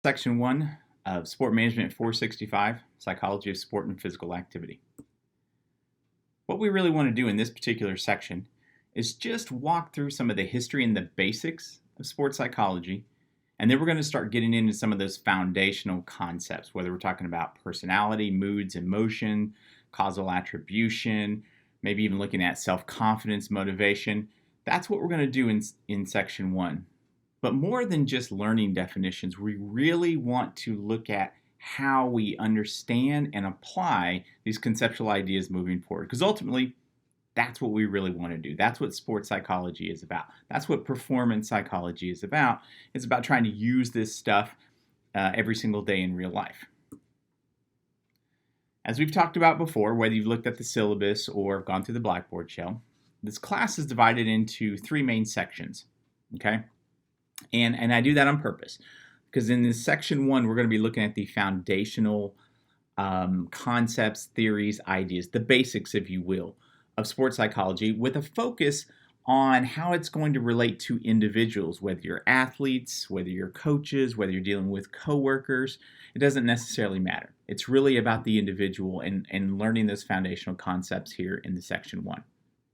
Section 1 of Sport Management 465, Psychology of Sport and Physical Activity. What we really want to do in this particular section is just walk through some of the history and the basics of sports psychology, and then we're going to start getting into some of those foundational concepts, whether we're talking about personality, moods, emotion, causal attribution, maybe even looking at self-confidence, motivation. That's what we're going to do in Section 1. But more than just learning definitions, we really want to look at how we understand and apply these conceptual ideas moving forward. Because ultimately, that's what we really want to do. That's what sports psychology is about. That's what performance psychology is about. It's about trying to use this stuff every single day in real life. As we've talked about before, whether you've looked at the syllabus or gone through the Blackboard shell, this class is divided into three main sections, okay? And I do that on purpose because in this section 1, we're going to be looking at the foundational concepts, theories, ideas, the basics, if you will, of sports psychology with a focus on how it's going to relate to individuals, whether you're athletes, whether you're coaches, whether you're dealing with coworkers. It doesn't necessarily matter. It's really about the individual and learning those foundational concepts here in the section 1.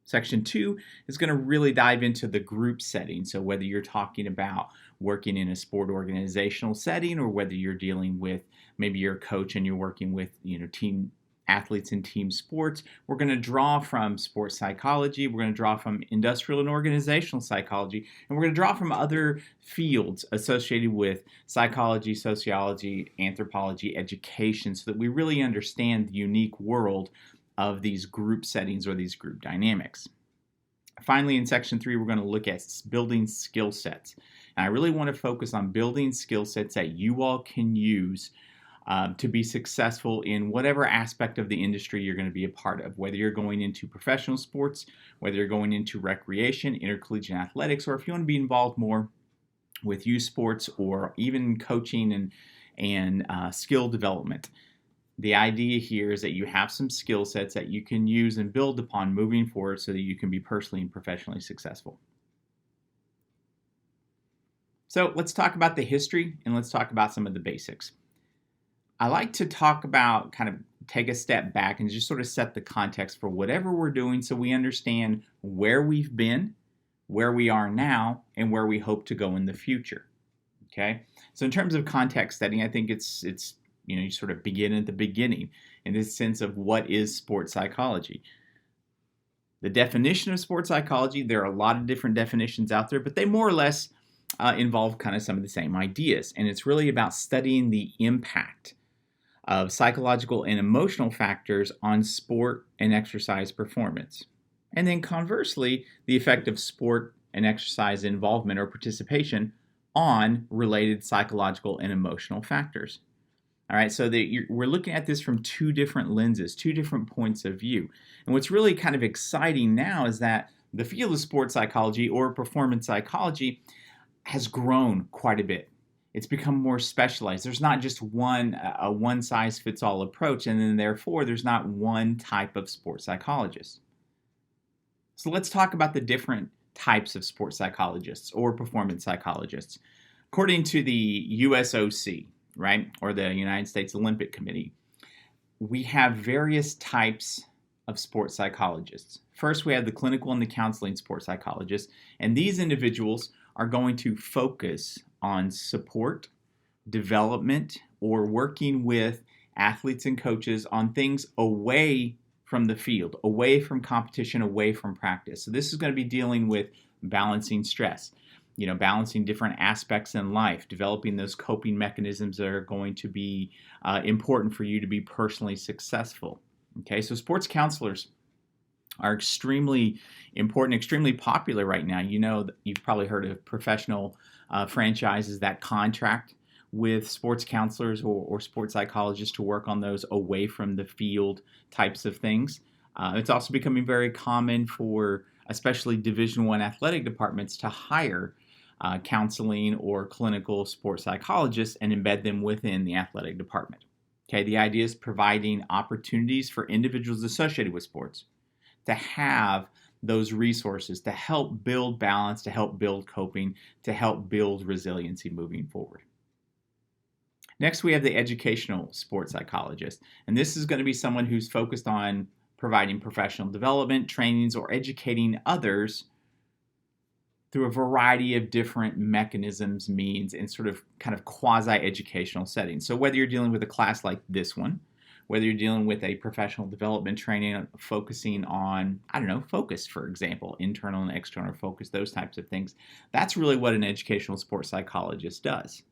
Section 2 is going to really dive into the group setting. So whether you're talking about working in a sport organizational setting or whether you're dealing with maybe you're a coach and you're working with team athletes in team sports, we're going to draw from sports psychology, we're going to draw from industrial and organizational psychology, and we're going to draw from other fields associated with psychology, sociology, anthropology, education, so that we really understand the unique world of these group settings or these group dynamics. Finally, in section 3, we're going to look at building skill sets. And I really want to focus on building skill sets that you all can use to be successful in whatever aspect of the industry you're going to be a part of, whether you're going into professional sports, whether you're going into recreation, intercollegiate athletics, or if you want to be involved more with youth sports or even coaching and skill development. The idea here is that you have some skill sets that you can use and build upon moving forward so that you can be personally and professionally successful. So let's talk about the history and let's talk about some of the basics. I like to talk about, kind of take a step back and just sort of set the context for whatever we're doing so we understand where we've been, where we are now, and where we hope to go in the future. Okay? So in terms of context setting, I think it's you sort of begin at the beginning in this sense of what is sports psychology. The definition of sports psychology, there are a lot of different definitions out there, but they more or less involve kind of some of the same ideas. And it's really about studying the impact of psychological and emotional factors on sport and exercise performance. And then conversely, the effect of sport and exercise involvement or participation on related psychological and emotional factors. All right, so we're looking at this from two different lenses, two different points of view. And what's really kind of exciting now is that the field of sports psychology or performance psychology has grown quite a bit. It's become more specialized. There's not just a one-size-fits-all approach, and then therefore there's not one type of sports psychologist. So let's talk about the different types of sports psychologists or performance psychologists. According to the USOC, right, or the United States Olympic Committee, we have various types of sports psychologists. First, we have the clinical and the counseling sports psychologists, and these individuals are going to focus on support, development, or working with athletes and coaches on things away from the field, away from competition, away from practice. So this is going to be dealing with balancing stress, balancing different aspects in life, developing those coping mechanisms that are going to be important for you to be personally successful. Okay, so sports counselors are extremely important, extremely popular right now. You've probably heard of professional franchises that contract with sports counselors or sports psychologists to work on those away from the field types of things. It's also becoming very common for especially Division I athletic departments to hire counseling or clinical sports psychologists and embed them within the athletic department. Okay, the idea is providing opportunities for individuals associated with sports to have those resources to help build balance, to help build coping, to help build resiliency moving forward. Next, we have the educational sports psychologist. And this is going to be someone who's focused on providing professional development, trainings, or educating others through a variety of different mechanisms, means, and sort of kind of quasi-educational settings. So whether you're dealing with a class like this one, whether you're dealing with a professional development training focusing on, I don't know, focus, for example, internal and external focus, those types of things, that's really what an educational sports psychologist does.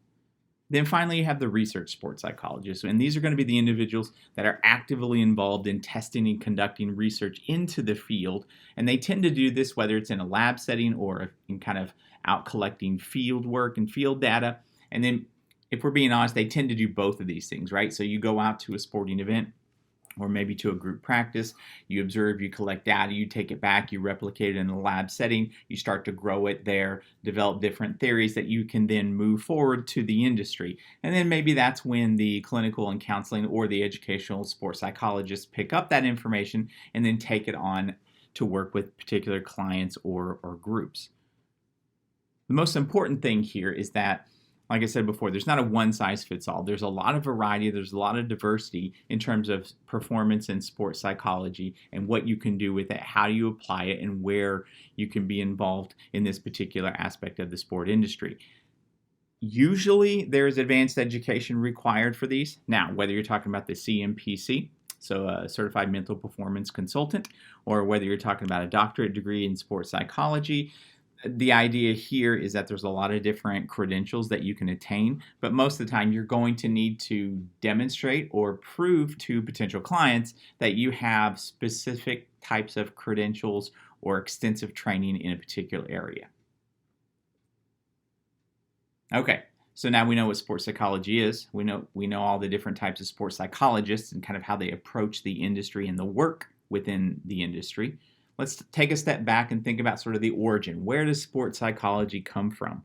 Then finally, you have the research sports psychologists, and these are going to be the individuals that are actively involved in testing and conducting research into the field, and they tend to do this whether it's in a lab setting or in kind of out collecting field work and field data. And then, if we're being honest, they tend to do both of these things, right? So you go out to a sporting event, or maybe to a group practice, you observe, you collect data, you take it back, you replicate it in a lab setting, you start to grow it there, develop different theories that you can then move forward to the industry. And then maybe that's when the clinical and counseling or the educational sports psychologists pick up that information and then take it on to work with particular clients or groups. The most important thing here is that, like I said before, there's not a one-size-fits-all. There's a lot of variety, there's a lot of diversity in terms of performance and sports psychology and what you can do with it, how you apply it, and where you can be involved in this particular aspect of the sport industry. Usually, there's advanced education required for these. Now, whether you're talking about the CMPC, so a Certified Mental Performance Consultant, or whether you're talking about a doctorate degree in sports psychology, the idea here is that there's a lot of different credentials that you can attain, but most of the time you're going to need to demonstrate or prove to potential clients that you have specific types of credentials or extensive training in a particular area. Okay, so now we know what sports psychology is. We know all the different types of sports psychologists and kind of how they approach the industry and the work within the industry. Let's take a step back and think about sort of the origin. Where does sports psychology come from?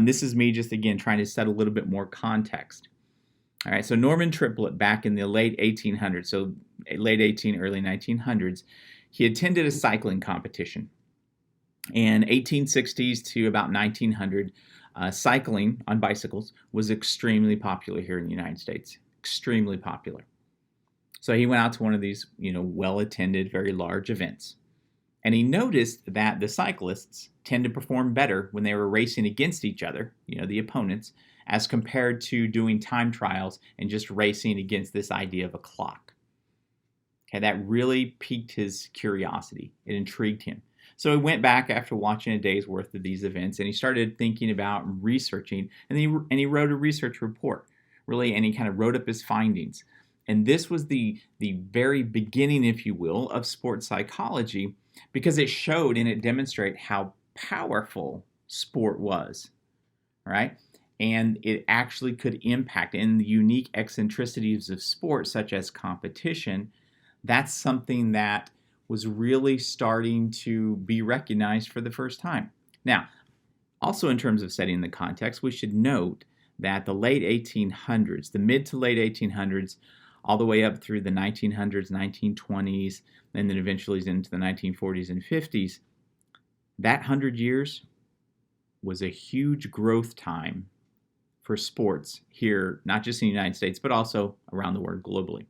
This is me just, again, trying to set a little bit more context. All right, so Norman Triplett, back in the late 1800s, so late 18, early 1900s, he attended a cycling competition. In 1860s to about 1900, cycling on bicycles was extremely popular here in the United States, extremely popular. So he went out to one of these, well-attended, very large events. And he noticed that the cyclists tend to perform better when they were racing against each other, the opponents, as compared to doing time trials and just racing against this idea of a clock. Okay, that really piqued his curiosity. It intrigued him. So he went back after watching a day's worth of these events, and he started thinking about researching, and he wrote a research report, really, and he kind of wrote up his findings. And this was the very beginning, if you will, of sports psychology, because it showed and it demonstrated how powerful sport was, right? And it actually could impact, in the unique eccentricities of sport, such as competition. That's something that was really starting to be recognized for the first time. Now, also in terms of setting the context, we should note that the late 1800s, the mid to late 1800s, all the way up through the 1900s, 1920s, and then eventually into the 1940s and 50s, that 100 years was a huge growth time for sports here, not just in the United States, but also around the world globally.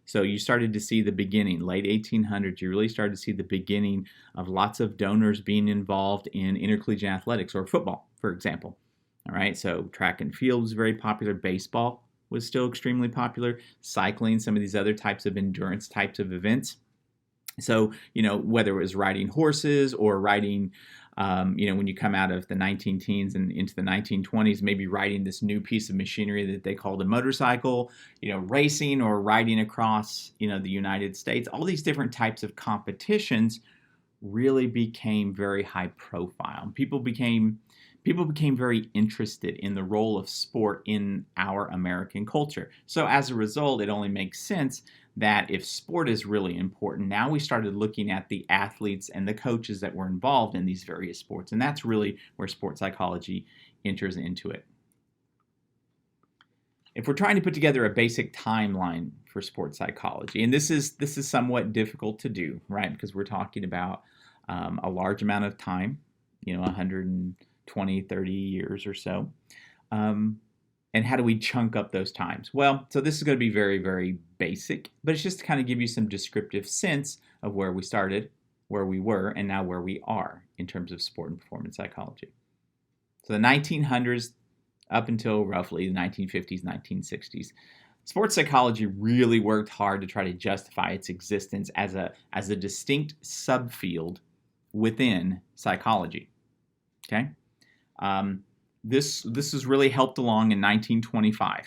So you started to see the beginning, late 1800s, you really started to see the beginning of lots of donors being involved in intercollegiate athletics, or football, for example. All right, so track and field was very popular, baseball was still extremely popular, cycling, some of these other types of endurance types of events. So, whether it was riding horses or riding, when you come out of the 19 teens and into the 1920s, maybe riding this new piece of machinery that they called a motorcycle, racing or riding across, the United States, all these different types of competitions really became very high profile. People became very interested in the role of sport in our American culture. So as a result, it only makes sense that if sport is really important, now we started looking at the athletes and the coaches that were involved in these various sports. And that's really where sports psychology enters into it. If we're trying to put together a basic timeline for sports psychology, and this is somewhat difficult to do, right? Because we're talking about a large amount of time, 120, 30 years or so. And how do we chunk up those times? Well, so this is going to be very, very basic, but it's just to kind of give you some descriptive sense of where we started, where we were, and now where we are in terms of sport and performance psychology. So the 1900s up until roughly the 1950s, 1960s, sports psychology really worked hard to try to justify its existence as a distinct subfield within psychology. Okay, this is really helped along in 1925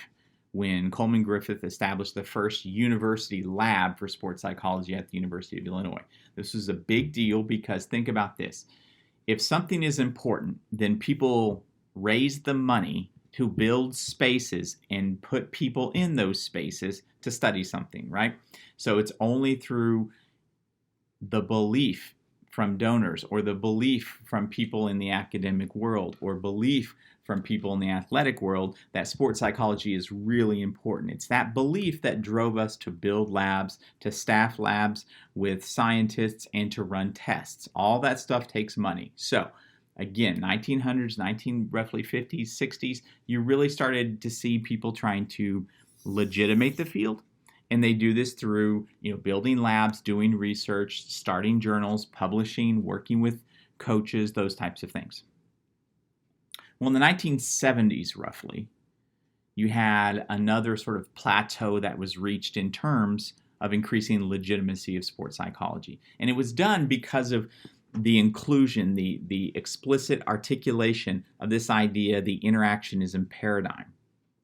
when Coleman Griffith established the first university lab for sports psychology at the University of Illinois. This was a big deal because think about this. If something is important, then people raise the money to build spaces and put people in those spaces to study something, right? So it's only through the belief from donors or the belief from people in the academic world or belief from people in the athletic world that sports psychology is really important. It's that belief that drove us to build labs, to staff labs with scientists, and to run tests. All that stuff takes money. So again, 1900s, roughly 50s, 60s, you really started to see people trying to legitimate the field. And they do this through, building labs, doing research, starting journals, publishing, working with coaches, those types of things. Well, in the 1970s, roughly, you had another sort of plateau that was reached in terms of increasing legitimacy of sports psychology. And it was done because of the inclusion, the explicit articulation of this idea, the interactionism paradigm.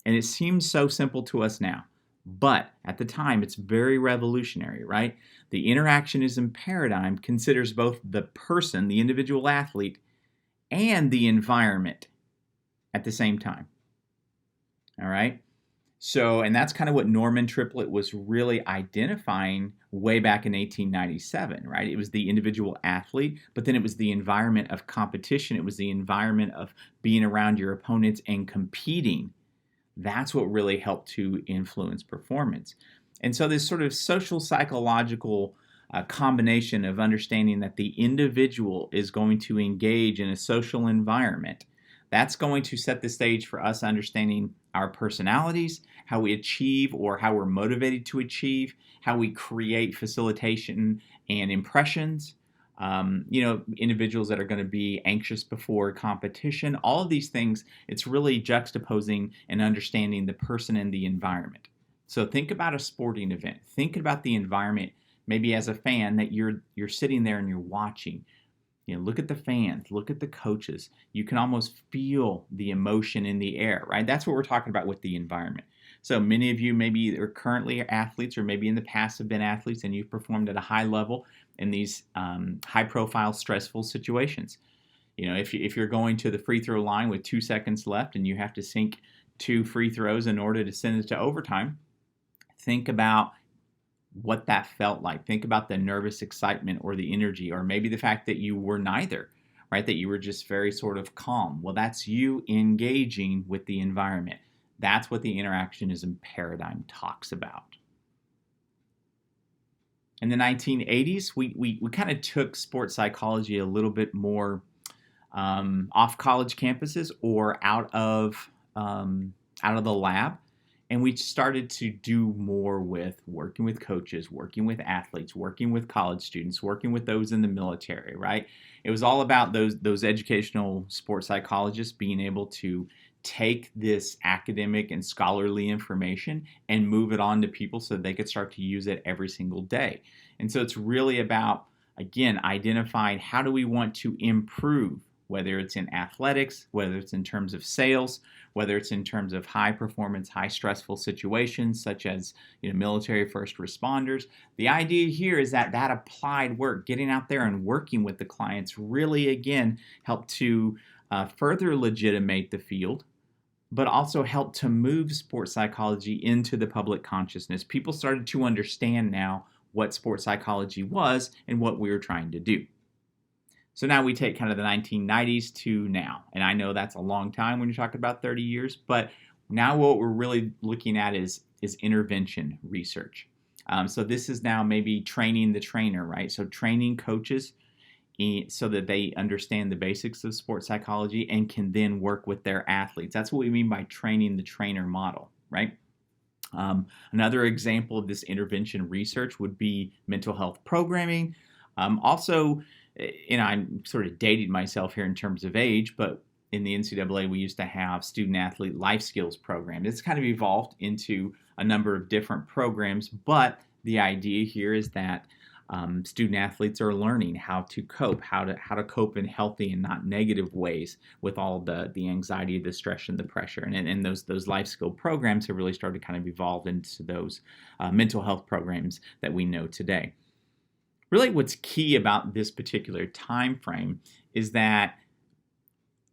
And it seems so simple to us now. But at the time, it's very revolutionary, right? The interactionism paradigm considers both the person, the individual athlete, and the environment at the same time. All right? So, and that's kind of what Norman Triplett was really identifying way back in 1897, right? It was the individual athlete, but then it was the environment of competition. It was the environment of being around your opponents and competing. That's what really helped to influence performance. And so this sort of social psychological combination of understanding that the individual is going to engage in a social environment, that's going to set the stage for us understanding our personalities, how we achieve or how we're motivated to achieve, how we create facilitation and impressions. Individuals that are going to be anxious before competition, all of these things, it's really juxtaposing and understanding the person and the environment. So think about a sporting event. Think about the environment, maybe as a fan that you're sitting there and you're watching. Look at the fans, look at the coaches. You can almost feel the emotion in the air, right? That's what we're talking about with the environment. So many of you maybe are currently athletes or maybe in the past have been athletes and you've performed at a high level in these high-profile, stressful situations. If you're going to the free throw line with 2 seconds left and you have to sink 2 free throws in order to send it to overtime, think about what that felt like. Think about the nervous excitement or the energy, or maybe the fact that you were neither, right? That you were just very sort of calm. Well, that's you engaging with the environment. That's what the interactionism paradigm talks about. In the 1980s, we kind of took sports psychology a little bit more off college campuses or out of the lab, and we started to do more with working with coaches, working with athletes, working with college students, working with those in the military. Right? It was all about those educational sports psychologists being able to take this academic and scholarly information and move it on to people so they could start to use it every single day. And so it's really about, again, identifying how do we want to improve, whether it's in athletics, whether it's in terms of sales, whether it's in terms of high performance, high stressful situations such as military first responders. The idea here is that applied work, getting out there and working with the clients, really, again, help to further legitimate the field, but also help to move sports psychology into the public consciousness. People started to understand now what sports psychology was and what we were trying to do. So now we take kind of the 1990s to now. And I know that's a long time when you're talking about 30 years, but now what we're really looking at is intervention research. So this is now maybe training the trainer, right? So training coaches so that they understand the basics of sports psychology and can then work with their athletes. That's what we mean by training the trainer model, right? Another example of this intervention research would be mental health programming. Also, I'm sort of dating myself here in terms of age, but in the NCAA, we used to have student athlete life skills program. It's kind of evolved into a number of different programs, but the idea here is that student athletes are learning how to cope, how to cope in healthy and not negative ways with all the anxiety, the stress, and the pressure. And those life skill programs have really started to kind of evolve into those mental health programs that we know today. Really, what's key about this particular time frame is that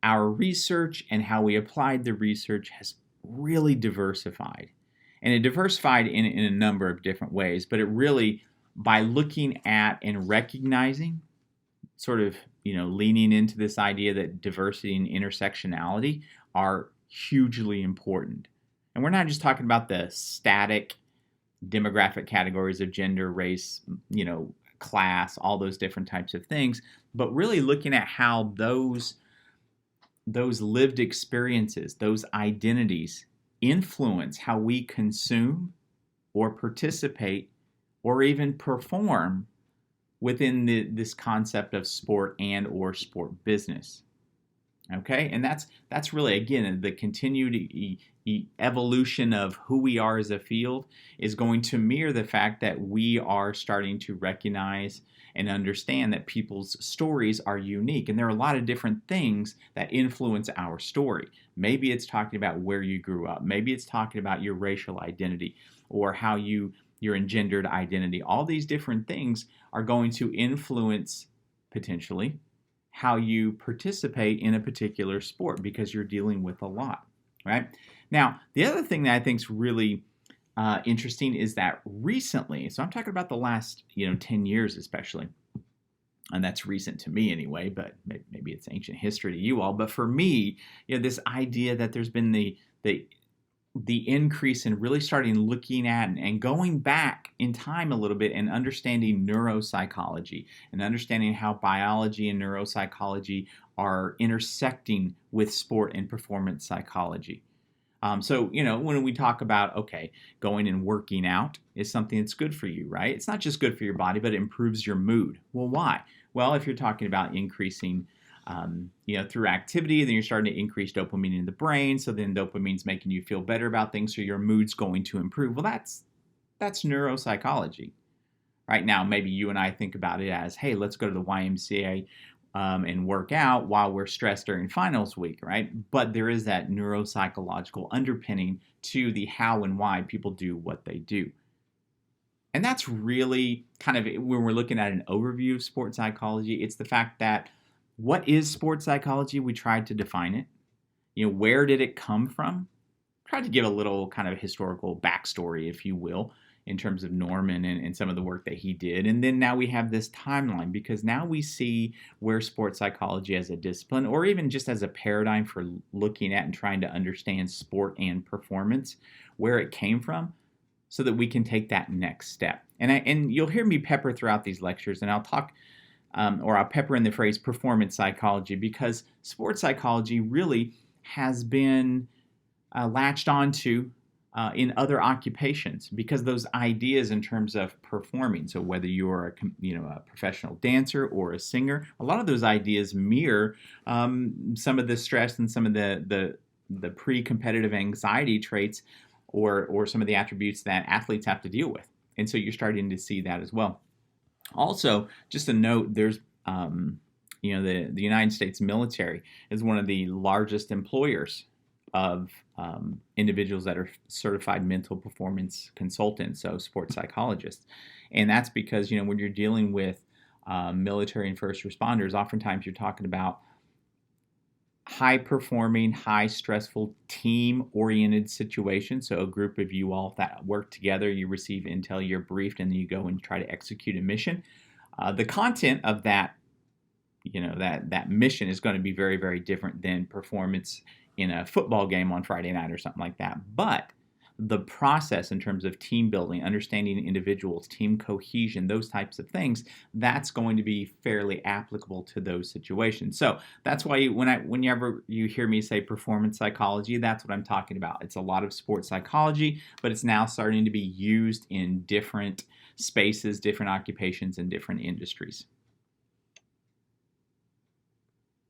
our research and how we applied the research has really diversified. And it diversified in a number of different ways, but it really, by looking at and recognizing, sort of, leaning into this idea that diversity and intersectionality are hugely important. And we're not just talking about the static demographic categories of gender, race, class, all those different types of things, but really looking at how those lived experiences, those identities influence how we consume or participate or even perform within this concept of sport and or sport business. Okay, and that's really, again, the continued evolution of who we are as a field is going to mirror the fact that we are starting to recognize and understand that people's stories are unique, and there are a lot of different things that influence our story. Maybe it's talking about where you grew up, maybe it's talking about your racial identity or how your engendered identity. All these different things are going to influence, potentially, how you participate in a particular sport because you're dealing with a lot, right? Now, the other thing that I think is really interesting is that recently, so I'm talking about the last 10 years especially, and that's recent to me anyway, but maybe it's ancient history to you all, but for me, this idea that there's been the increase in really starting looking at and going back in time a little bit and understanding neuropsychology and understanding how biology and neuropsychology are intersecting with sport and performance psychology. So, when we talk about, going and working out is something that's good for you, right? It's not just good for your body, but it improves your mood. Well, why? Well, if you're talking about increasing through activity, then you're starting to increase dopamine in the brain. So then dopamine's making you feel better about things. So your mood's going to improve. Well, that's neuropsychology. Right now, maybe you and I think about it as, hey, let's go to the YMCA and work out while we're stressed during finals week, right? But there is that neuropsychological underpinning to the how and why people do what they do. And that's really kind of, when we're looking at an overview of sports psychology, it's the fact that what is sports psychology? We tried to define it. Where did it come from? Tried to give a little kind of historical backstory, if you will, in terms of Norman and some of the work that he did. And then now we have this timeline because now we see where sports psychology as a discipline, or even just as a paradigm for looking at and trying to understand sport and performance, where it came from, so that we can take that next step. And you'll hear me pepper throughout these lectures, and I'll talk I'll pepper in the phrase performance psychology, because sports psychology really has been latched onto in other occupations, because those ideas in terms of performing, so whether you're a professional dancer or a singer, a lot of those ideas mirror some of the stress and some of the pre-competitive anxiety traits or some of the attributes that athletes have to deal with. And so you're starting to see that as well. Also, just a note, there's, the United States military is one of the largest employers of individuals that are certified mental performance consultants, so sports psychologists. And that's because, when you're dealing with military and first responders, oftentimes you're talking about high-performing, high-stressful, team-oriented situations. So a group of you all that work together, you receive intel, you're briefed, and then you go and try to execute a mission. The content of that, that mission is going to be very, very different than performance in a football game on Friday night or something like that. But the process in terms of team building, understanding individuals, team cohesion, those types of things, that's going to be fairly applicable to those situations. So that's why whenever you hear me say performance psychology, that's what I'm talking about. It's a lot of sports psychology, but it's now starting to be used in different spaces, different occupations, and different industries.